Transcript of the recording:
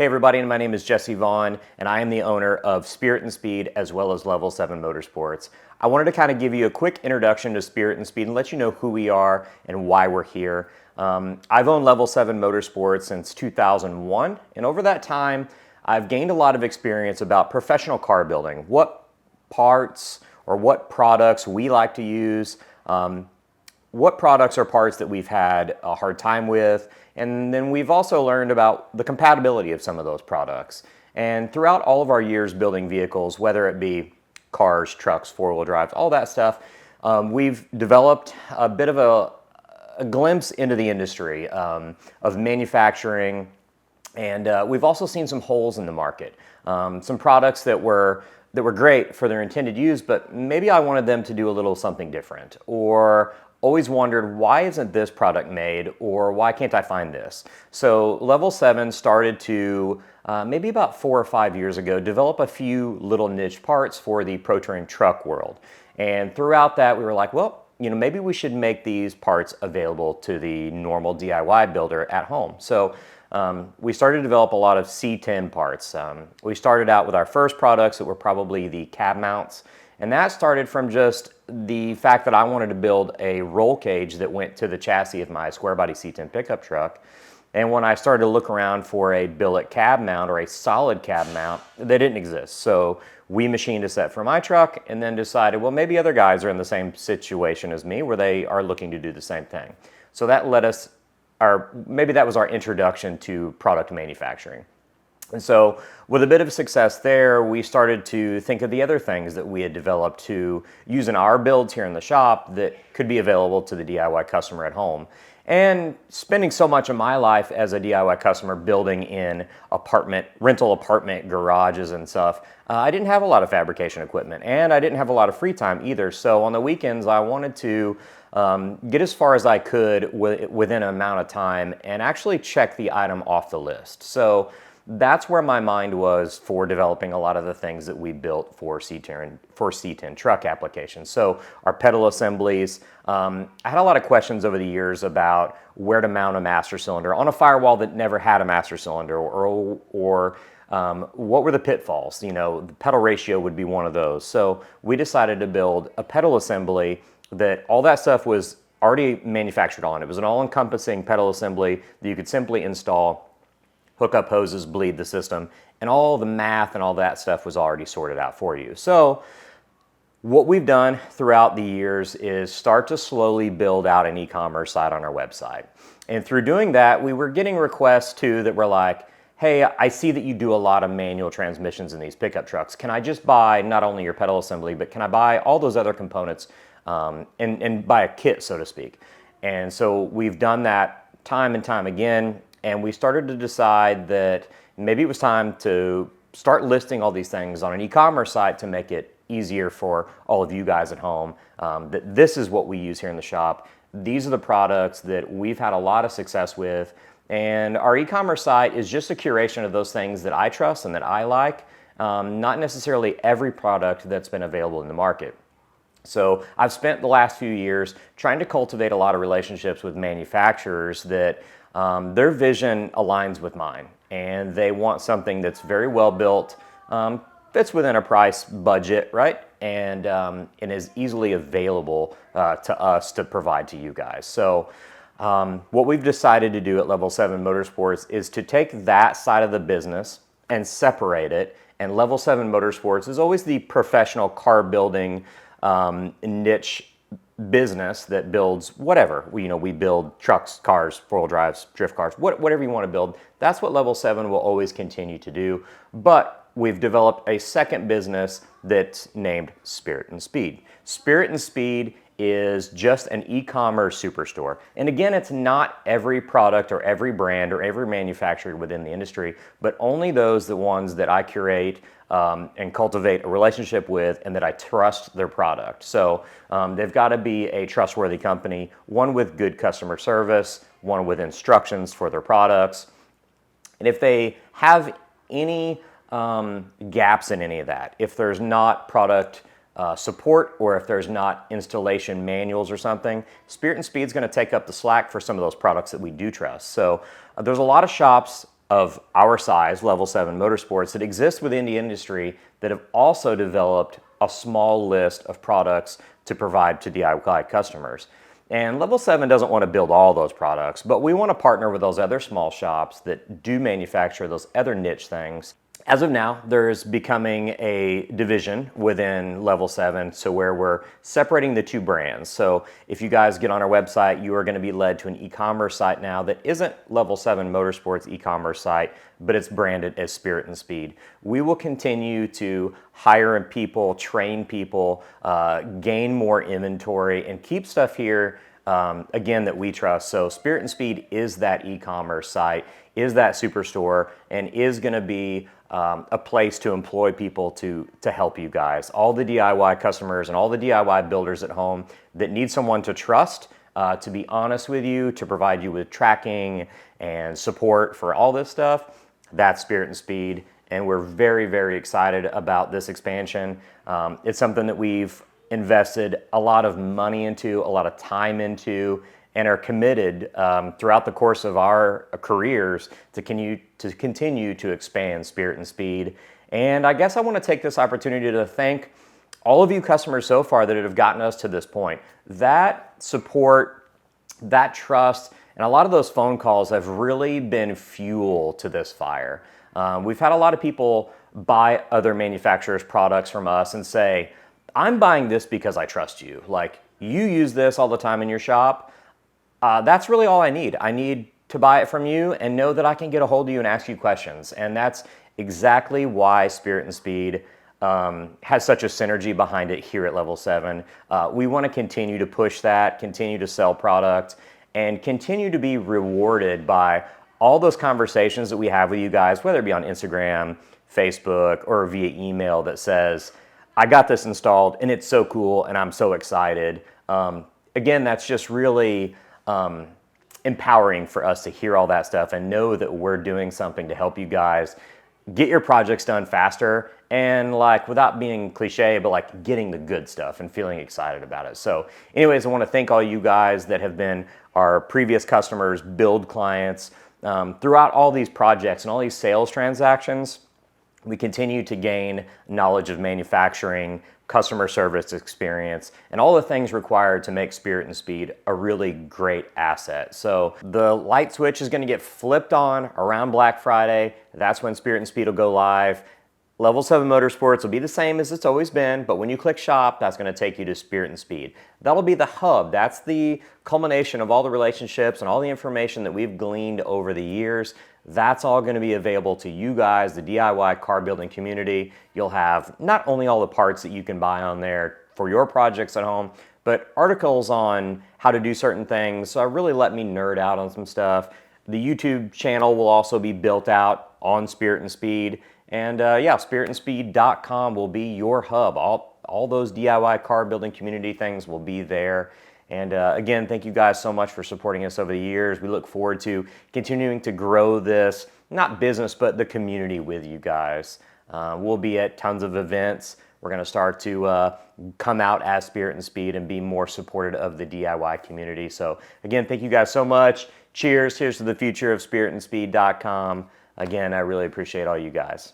Hey everybody, my name is Jesse Vaughn, and I am the owner of Spirit&Speed as well as Level 7 Motorsports. I wanted to kind of give you a quick introduction to Spirit&Speed and let you know who we are and why we're here. I've owned Level 7 Motorsports since 2001, and over that time, I've gained a lot of experience about professional car building, what parts or what products we like to use, what products or parts that we've had a hard time with, and then we've also learned about the compatibility of some of those products. And throughout all of our years building vehicles, whether it be cars, trucks, four-wheel drives, all that stuff, we've developed a bit of a glimpse into the industry of manufacturing, and we've also seen some holes in the market. Some products that were great for their intended use, but maybe I wanted them to do a little something different, or always wondered, why isn't this product made, or why can't I find this? So Level 7 started to, maybe about 4 or 5 years ago, develop a few little niche parts for the pro touring truck world. And throughout that, we were like, well, maybe we should make these parts available to the normal DIY builder at home. So we started to develop a lot of C10 parts. We started out with our first products that were probably the cab mounts. And that started from just the fact that I wanted to build a roll cage that went to the chassis of my square body C10 pickup truck. And when I started to look around for a billet cab mount or a solid cab mount, they didn't exist. So we machined a set for my truck and then decided, well, maybe other guys are in the same situation as me where they are looking to do the same thing. So that led us, maybe that was our introduction to product manufacturing. And so with a bit of success there, we started to think of the other things that we had developed to use in our builds here in the shop that could be available to the DIY customer at home. And spending so much of my life as a DIY customer building in rental apartment garages and stuff, I didn't have a lot of fabrication equipment, and I didn't have a lot of free time either. So on the weekends, I wanted to get as far as I could within an amount of time and actually check the item off the list. So that's where my mind was for developing a lot of the things that we built for C10 truck applications. So our pedal assemblies, I had a lot of questions over the years about where to mount a master cylinder on a firewall that never had a master cylinder, or what were the pitfalls? The pedal ratio would be one of those. So we decided to build a pedal assembly that all that stuff was already manufactured on. It was an all-encompassing pedal assembly that you could simply install, hook up hoses, bleed the system, and all the math and all that stuff was already sorted out for you. So what we've done throughout the years is start to slowly build out an e-commerce site on our website. And through doing that, we were getting requests too that were like, hey, I see that you do a lot of manual transmissions in these pickup trucks. Can I just buy not only your pedal assembly, but can I buy all those other components and buy a kit, so to speak? And so we've done that time and time again. And we started to decide that maybe it was time to start listing all these things on an e-commerce site to make it easier for all of you guys at home, that this is what we use here in the shop. These are the products that we've had a lot of success with. And our e-commerce site is just a curation of those things that I trust and that I like, not necessarily every product that's been available in the market. So I've spent the last few years trying to cultivate a lot of relationships with manufacturers that their vision aligns with mine, and they want something that's very well built, fits within a price budget, right? And is easily available to us to provide to you guys. So what we've decided to do at Level 7 Motorsports is to take that side of the business and separate it. And Level 7 Motorsports is always the professional car building niche business that builds whatever. We build trucks, cars, four-wheel drives, drift cars, whatever you want to build. That's what Level 7 will always continue to do. But we've developed a second business that's named Spirit&Speed. Spirit&Speed is just an e-commerce superstore. And again, it's not every product or every brand or every manufacturer within the industry, but only the ones that I curate and cultivate a relationship with and that I trust their product. So they've got to be a trustworthy company, one with good customer service, one with instructions for their products. And if they have any gaps in any of that, if there's not product support, or if there's not installation manuals or something, Spirit&Speed is going to take up the slack for some of those products that we do trust. So there's a lot of shops of our size, Level 7 Motorsports, that exist within the industry that have also developed a small list of products to provide to DIY customers. And Level 7 doesn't want to build all those products, but we want to partner with those other small shops that do manufacture those other niche things. As of now, there's becoming a division within Level 7, so where we're separating the two brands. So if you guys get on our website, you are going to be led to an e-commerce site now that isn't Level 7 Motorsports e-commerce site, but it's branded as Spirit and Speed. We will continue to hire people, train people, gain more inventory, and keep stuff here again that we trust. So Spirit and Speed is that e-commerce site, is that superstore, and is going to be a place to employ people to help you guys. All the DIY customers and all the DIY builders at home that need someone to trust, to be honest with you, to provide you with tracking and support for all this stuff, that's Spirit and Speed. And we're very, very excited about this expansion. It's something that we've invested a lot of money into, a lot of time into, and are committed throughout the course of our careers to continue to expand Spirit and Speed. And I guess I want to take this opportunity to thank all of you customers so far that have gotten us to this point. That support, that trust, and a lot of those phone calls have really been fuel to this fire. We've had a lot of people buy other manufacturers' products from us and say, I'm buying this because I trust you. Like, you use this all the time in your shop. That's really all I need. I need to buy it from you and know that I can get a hold of you and ask you questions. And that's exactly why Spirit and Speed has such a synergy behind it here at Level 7. We want to continue to push that, continue to sell product, and continue to be rewarded by all those conversations that we have with you guys, whether it be on Instagram, Facebook, or via email that says, I got this installed and it's so cool and I'm so excited. Again, that's just really empowering for us to hear all that stuff and know that we're doing something to help you guys get your projects done faster and, like, without being cliche, but like getting the good stuff and feeling excited about it. So anyways, I want to thank all you guys that have been our previous customers, build clients, throughout all these projects and all these sales transactions. We continue to gain knowledge of manufacturing, customer service experience, and all the things required to make Spirit and Speed a really great asset. So the light switch is going to get flipped on around Black Friday. That's when Spirit and Speed will go live. Level 7 Motorsports will be the same as it's always been, but when you click shop, that's going to take you to Spirit and Speed. That'll be the hub. That's the culmination of all the relationships and all the information that we've gleaned over the years. That's all going to be available to you guys, the DIY car building community. You'll have not only all the parts that you can buy on there for your projects at home, but articles on how to do certain things. So really let me nerd out on some stuff. The YouTube channel will also be built out on Spirit and Speed. And yeah, spiritandSpeed.com will be your hub. All those DIY car building community things will be there. And again, thank you guys so much for supporting us over the years. We look forward to continuing to grow this, not business, but the community with you guys. We'll be at tons of events. We're going to start to come out as Spirit and Speed and be more supportive of the DIY community. So again, thank you guys so much. Cheers. Here's to the future of spiritandSpeed.com. Again, I really appreciate all you guys.